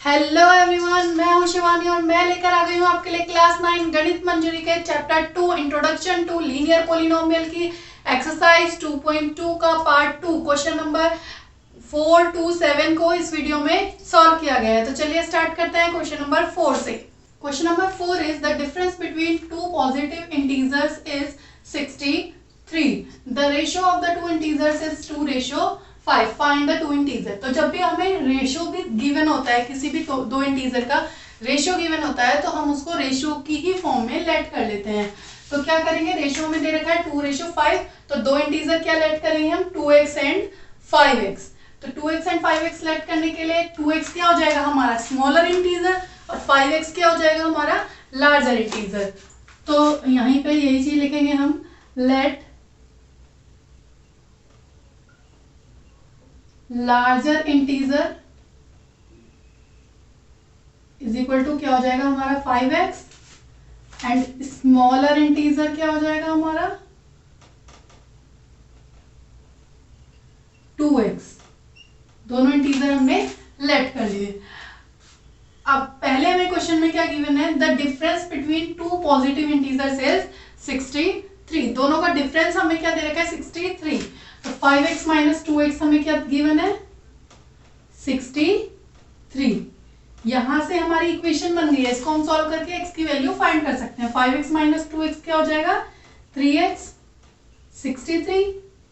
Hello everyone, मैं हूं शिवानी और मैं लेकर आ गई हूं आपके लिए क्लास 9 गणित मंजूरी के chapter 2 introduction to linear polynomial की एक्सरसाइज 2.2 का पार्ट 2 क्वेश्चन नंबर 4 to 7 को इस वीडियो में सॉल्व किया गया है। तो चलिए स्टार्ट करते हैं क्वेश्चन नंबर 4 से। Question number 4 is the difference between two positive integers is 63। The ratio of the two integers is 2:5। Find the two integer. तो जब भी हमें रेशियो भी गिवन होता है, किसी भी दो इंटीजर का रेशियो गिवन होता है, तो हम उसको रेशियो की ही फॉर्म में लेट कर लेते हैं। तो क्या करेंगे, रेशियो में दे रखा है 2:5, तो दो इंटीजर क्या लेट करेंगे हम, 2x एंड 5x। तो 2x एंड 5x लेट करने के लिए 2x क्या हो जाएगा हमारा स्मॉलर इंटीजर और 5x क्या हो जाएगा हमारा लार्जर इंटीजर। तो यहीं पे यही चीज लिखेंगे हम, let larger integer is equal to क्या हो जाएगा हमारा 5x एंड स्मॉलर इंटीजर क्या हो जाएगा हमारा 2x। दोनों इंटीजर हमने लेट कर लिए। अब पहले हमें क्वेश्चन में क्या गिवन है, the difference between two positive integers is 63। दोनों का डिफरेंस हमें क्या दे रखा है 63। तो 5x माइनस 2x हमें क्या गिवन है 63। यहां से हमारी इक्वेशन बन गई है, इसको हम सॉल्व करके x की वैल्यू फाइंड कर सकते हैं। 5x माइनस 2x क्या हो जाएगा 3x 63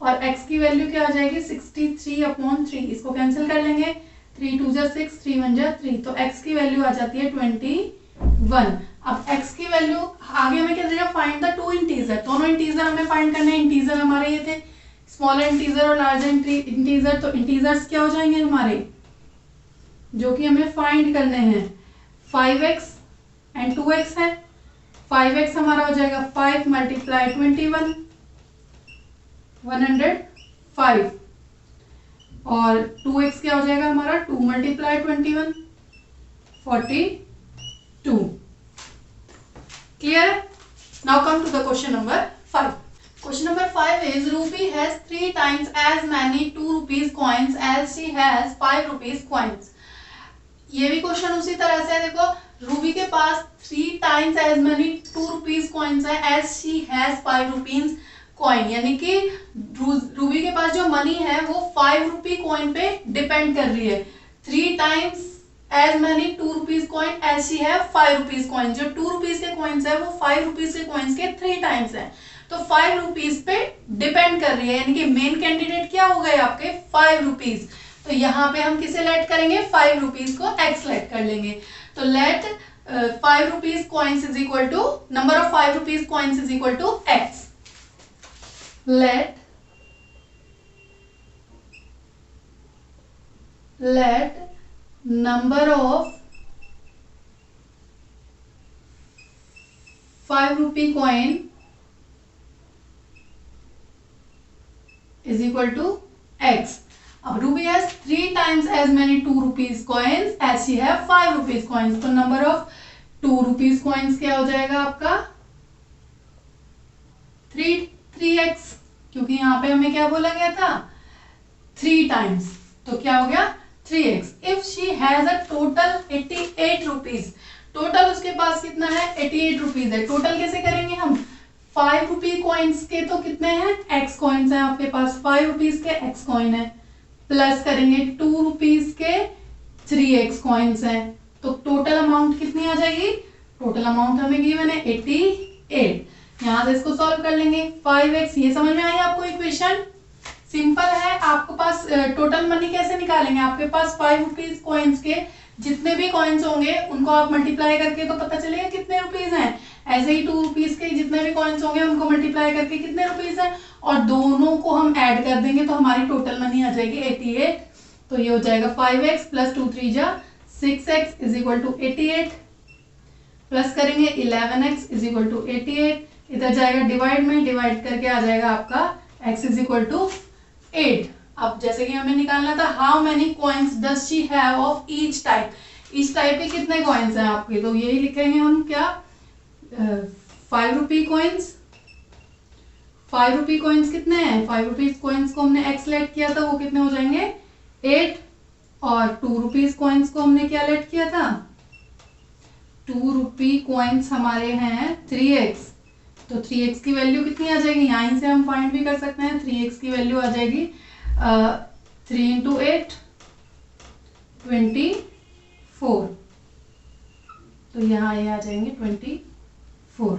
और x की वैल्यू क्या हो जाएगी 63/3। इसको कैंसिल कर लेंगे, 3 2 जा 6, 3 1 जा 3, तो x की वैल्यू आ जाती है 21। अब x की वैल्यू आगे हमें क्या देगा, फाइंड द टू इंटीजर। दोनों इंटीजर हमें फाइंड करने हैं। इंटीजर हमारे ये थे स्मॉलर इंटीजर और लार्जर इंटीजर। तो इंटीजर्स क्या हो जाएंगे हमारे जो कि हमें फाइंड करने हैं, 5x एंड 2x है। 5x हमारा हो जाएगा 5 मल्टीप्लाई 21 105 और 2x क्या हो जाएगा हमारा 2 multiply 21 42। Clear? Now come to the question number 5। Question number 5 is Ruby has 3 times as many 2 rupees coins as she has 5 rupees coins। ये भी क्वेश्चन उसी तरह से है। देखो, रूबी के पास 3 times as many 2 rupees coins है as she has 5 rupees coin, यानी कि रूबी के पास जो मनी है वो 5 रुपी कॉइन पे डिपेंड कर रही है। 3 times as many 2 rupees coin as she have 5 rupees coin। जो 2 rupees के कॉइन्स है वो 5 rupees के कॉइन्स के 3 times है, तो 5 रुपीज पे डिपेंड कर रही है, यानी कि मेन कैंडिडेट क्या हो गए आपके 5 रुपीज। तो यहाँ पे हम किसे लेट करेंगे 5 रुपीज को x लेट कर लेंगे। तो let 5 rupees coins is equal to number of 5 rupees coins is equal to x। Let number of 5 rupee coin is equal to x। अब Ruby has 3 times as many 2 rupees coins as she have 5 rupees coins। तो number of 2 rupees coins क्या हो जाएगा आपका 3x, क्योंकि यहाँ पे हमें क्या बोला गया था 3 times, तो क्या हो गया 3x। If she has a total 88 rupees, total उसके पास कितना है 88 रुपीज है। टोटल कैसे करेंगे हम, 5 रुपी कॉइन्स के तो कितने हैं x कॉइन्स हैं आपके पास, 5 रुपीज के x कॉइन है, प्लस करेंगे 2 रुपीज के 3x कॉइन्स हैं, तो टोटल अमाउंट कितनी आ जाएगी, टोटल अमाउंट हमें गिवन है 88। यहां से इसको सॉल्व कर लेंगे 5x। ये समझ में आई आपको इक्वेशन? सिंपल है। आपके पास टोटल मनी कैसे निकालेंगे, आपके पास 5 रुपीज कॉइन्स के जितने भी कॉइन्स होंगे उनको आप मल्टीप्लाई करके तो पता चलेगा कितने रुपीज हैं। ऐसे ही 2 रुपीज के जितने भी कॉइन्स होंगे उनको मल्टीप्लाई करके कितने रुपीज हैं, और दोनों को हम ऐड कर देंगे तो हमारी टोटल मनी आ जाएगी 88। तो ये हो जाएगा 5x प्लस 2 3 जा 6x is equal to 88, plus करेंगे 11x इज इक्वल टू 88। इधर जाएगा डिवाइड में, डिवाइड करके आ जाएगा आपका x इज इक्वल टू 8। अब जैसे कि हमें निकालना था how many coins does she have of each type. Each type के कितने कॉइन्स हैं आपके, तो यही लिखेंगे हम क्या 5 रुपी कॉइन्स। 5 रुपी कॉइन्स कितने हैं, 5 रुपीज कॉइन्स को हमने x लेट किया था, वो कितने हो जाएंगे 8 और 2 रुपीज कॉइन्स को हमने क्या लेट किया था, 2 रुपी कॉइन्स हमारे हैं 3x, तो 3x की वैल्यू कितनी आ जाएगी, यहीं से हम फाइंड भी कर सकते हैं। 3x की वैल्यू आ जाएगी 3 × 8 24, तो यहाँ ये आ जाएंगे 24।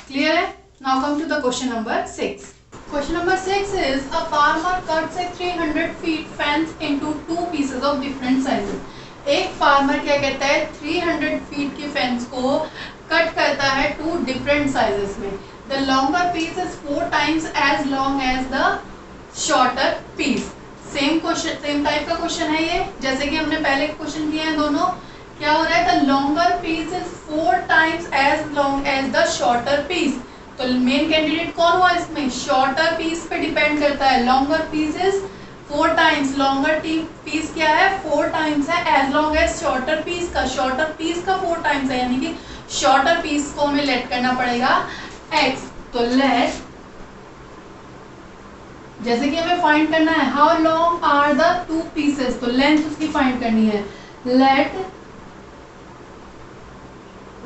क्लियर है? Now come to the question number 6। Question number 6 is a farmer cuts a 300 feet fence into 2 pieces of different sizes. एक फार्मर क्या कहता है, 300 फीट की फेंस को कट करता है 2 डिफरेंट साइजेस में। The longer piece is 4 times as long as the shorter piece. Same question, same type का क्वेश्चन है ये, जैसे कि हमने पहले क्वेश्चन किए हैं दोनों। क्या हो रहा है, the longer piece is 4 times as long as the shorter piece. तो मेन कैंडिडेट कौन हुआ इसमें, शॉर्टर पीस पे डिपेंड करता है। Longer piece is 4 times, longer piece क्या है, 4 times है as long as shorter piece का, शॉर्टर पीस का 4 times है, यानी कि शॉर्टर पीस को हमें लेट करना पड़ेगा x। तो लेट, जैसे कि हमें फाइंड करना है how long are the 2 pieces, तो लेंथ उसकी फाइंड करनी है। Let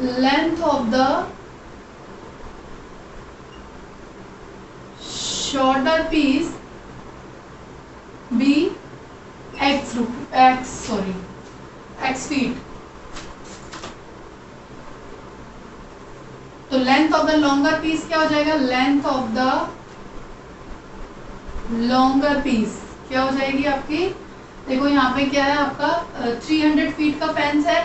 length of the shorter piece be x feet। तो length of the longer piece क्या हो जाएगा, length of the longer piece क्या हो जाएगी आपकी, देखो यहाँ पे क्या है आपका 300 फीट का फेंस है।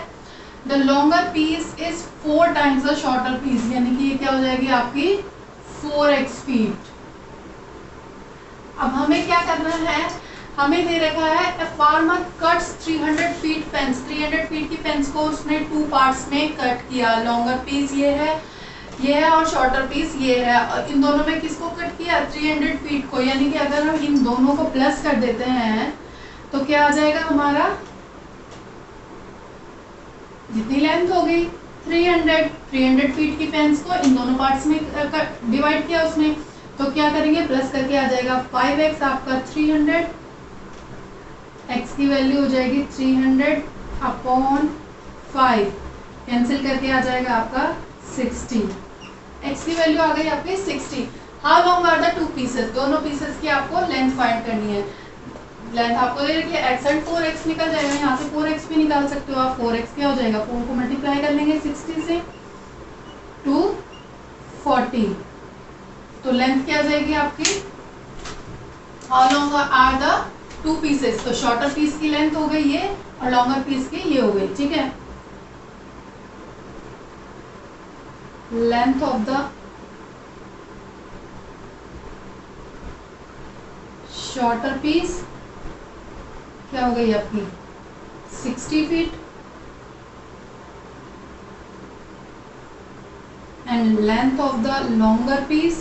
The longer piece is 4 times the shorter piece, यानी कि ये क्या हो जाएगी आपकी 4x फीट। अब हमें क्या करना है, हमें दे रखा है farmer cuts 300 feet fence, 300 feet की फेंस को उसने 2 पार्ट्स में कट किया। लॉन्गर पीस ये है और शॉर्टर पीस ये है, और इन दोनों में किसको कट किया, 300 फीट को, यानी कि अगर हम इन दोनों को प्लस कर देते हैं तो क्या आ जाएगा हमारा, जितनी लेंथ हो गई 300 फीट की फेंस को इन दोनों पार्ट्स में डिवाइड किया उसने, तो क्या करेंगे, प्लस करके आ जाएगा 5x आपका 300, x की वैल्यू हो जाएगी 300/5, कैंसिल करके आ जाएगा आपका 60, x की वैल्यू आ गई आपकी 60। How long are the 2 pieces, दोनों पीसेस की आपको लेंथ फाइंड करनी है। लेंथ आपको दे रखी है x एंड 4x निकल जाएगा, यहाँ से 4x भी निकाल सकते हो आप। 4x क्या हो जाएगा, 4 को मल्टीप्लाई कर लेंगे 60 से 240, तो लेंथ क्या आ जाएगी आपकी, how long are the 2 pieces, तो शॉर्टर पीस की लेंथ हो गई ये और लॉन्गर पीस की ये हो गई, ठीक है। Length of the shorter piece क्या हो गई आपकी 60 feet and length of the longer piece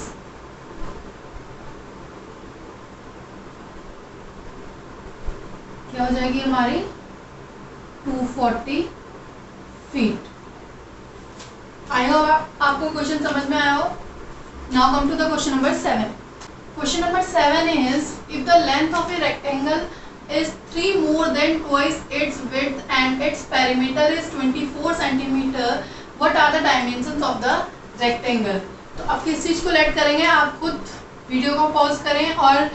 क्या हो जाएगी हमारी 240 फीट। आई होप आपको क्वेश्चन समझ में आया हो। Now come to the question number 7। Question number 7 is if the length of a rectangle is 3 more than twice its width and its perimeter is 24 centimeter, what are the dimensions of the rectangle। तो अब किस चीज को late करेंगे, आप खुद video को pause करें और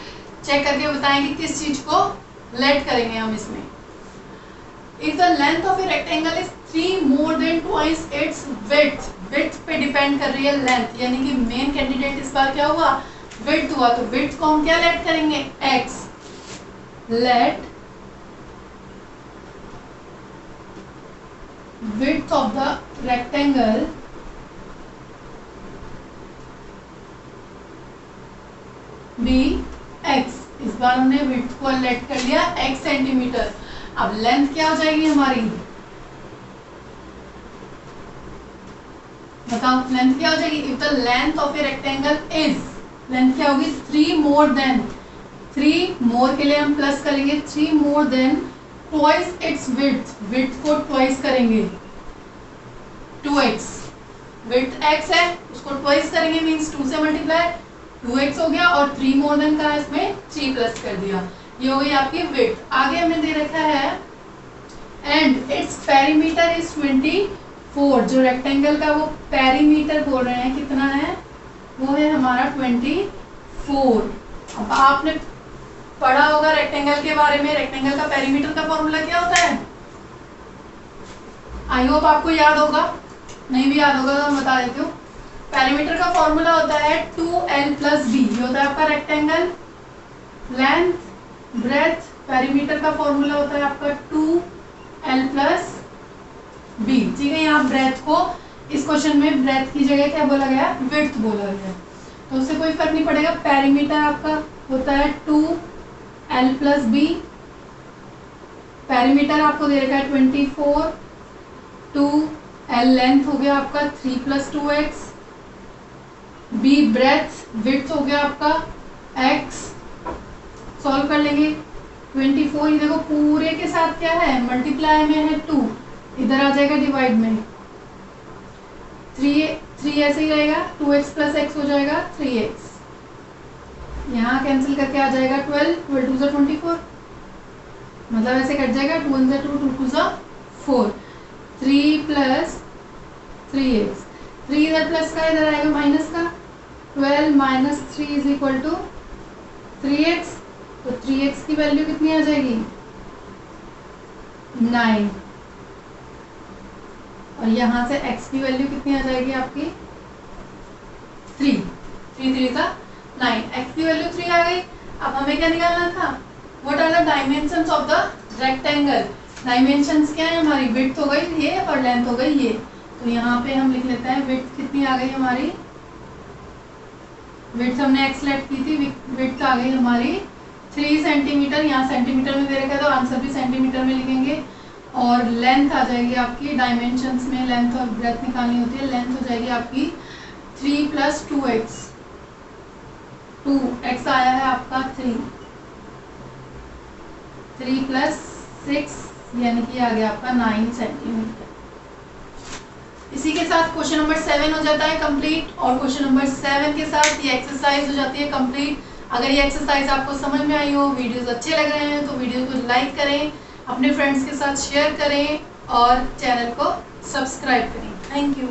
चेक करके बताएं कि किस चीज को लेट करेंगे हम इसमें। If the length of a rectangle is 3 more than twice its width, width पे डिपेंड कर रही है लेंथ, यानी कि मेन कैंडिडेट इस बार क्या हुआ, width हुआ, तो width को हम क्या लेट करेंगे, x। Let width of the rectangle be x। इस बार हमने width को लेट कर लिया x सेंटीमीटर। अब लेंथ क्या हो जाएगी हमारी, बताओ लेंथ क्या हो जाएगी। If the length of a rectangle is, length क्या होगी 3 more than, 3 more के लिए हम प्लस करेंगे 3 more than twice its width, width को twice करेंगे 2x, width x है उसको twice करेंगे मींस 2 से मल्टीप्लाई 2x हो गया और 3 more than का इसमें 3 प्लस कर दिया। ये हो गई आपकी विड्थ। आगे हमें दे रखा है एंड इट्स पेरीमीटर इज 24, जो रेक्टेंगल का वो पेरीमीटर बोल रहे हैं कितना है, वो है हमारा 24। अब आपने पढ़ा होगा रेक्टेंगल के बारे में, रेक्टेंगल का पेरीमीटर का फॉर्मूला क्या होता है, आई होप आपको याद होगा, नहीं भी याद होगा तो मैं बता देती हूँ। पेरीमीटर का फॉर्मूला होता है 2l प्लस बी, ये होता है आपका रेक्टेंगल, लेंथ, ब्रेथ, पेरीमीटर का फॉर्मूला होता है आपका 2l प्लस बी। ठीक है, यहाँ ब्रेथ को इस क्वेश्चन में ब्रेथ की जगह क्या बोला गया, विड्थ बोला गया, तो उससे कोई फर्क नहीं पड़ेगा। पेरीमीटर आपका होता है 2l प्लस बी, पेरीमीटर आपको दे रखा है 24, 2l लेंथ हो गया आपका 3 plus 2x, b breath, width हो गया आपका x। सॉल्व कर लेंगे 24, ये देखो पूरे के साथ क्या है, मल्टीप्लाई में है 2, इधर आ जाएगा डिवाइड में, 3 ऐसे ही रहेगा, 2x प्लस x हो जाएगा 3x, यहाँ कैंसिल करके आ जाएगा 12, 12 2 ज़ा 24, मतलब ऐसे कट जाएगा, 2 1 ज़ा 2, 2 2 ज़ा 4, 3 प्लस 3x, 3 इधर प्लस का इधर आएगा माइनस का, 12 minus 3 is equal to 3x, तो 3x की वैल्यू कितनी आ जाएगी 9, और यहाँ से x की वैल्यू कितनी आ जाएगी आपकी 3, 3 3 का 9, x की वैल्यू 3 आ गई। अब हमें क्या निकालना था, what are the dimensions of the rectangle. Dimensions क्या है हमारी, विड्थ हो गई ये और लेंथ हो गई ये, तो यहाँ पे हम लिख लेते हैं विड्थ कितनी आ गई हमारी, विड्थ हमने x लेट की थी, विड्थ आ गई हमारी 3 सेंटीमीटर, यहाँ सेंटीमीटर में दे रखा है तो आंसर भी सेंटीमीटर में लिखेंगे, और लेंथ आ जाएगी आपकी, डायमेंशंस में लेंथ और ब्रेथ निकालनी होती है, लेंथ हो जाएगी आपकी 3 प्लस 2x, 2x आया है आपका 3 प्लस 6 यानी कि आ गया आपका 9 सेंटीमीटर। इसी के साथ क्वेश्चन नंबर 7 हो जाता है कंप्लीट, और क्वेश्चन नंबर 7 के साथ ये एक्सरसाइज हो जाती है कंप्लीट। अगर ये एक्सरसाइज आपको समझ में आई हो, वीडियोस अच्छे लग रहे हैं तो वीडियो को लाइक करें, अपने फ्रेंड्स के साथ शेयर करें और चैनल को सब्सक्राइब करें। Thank you.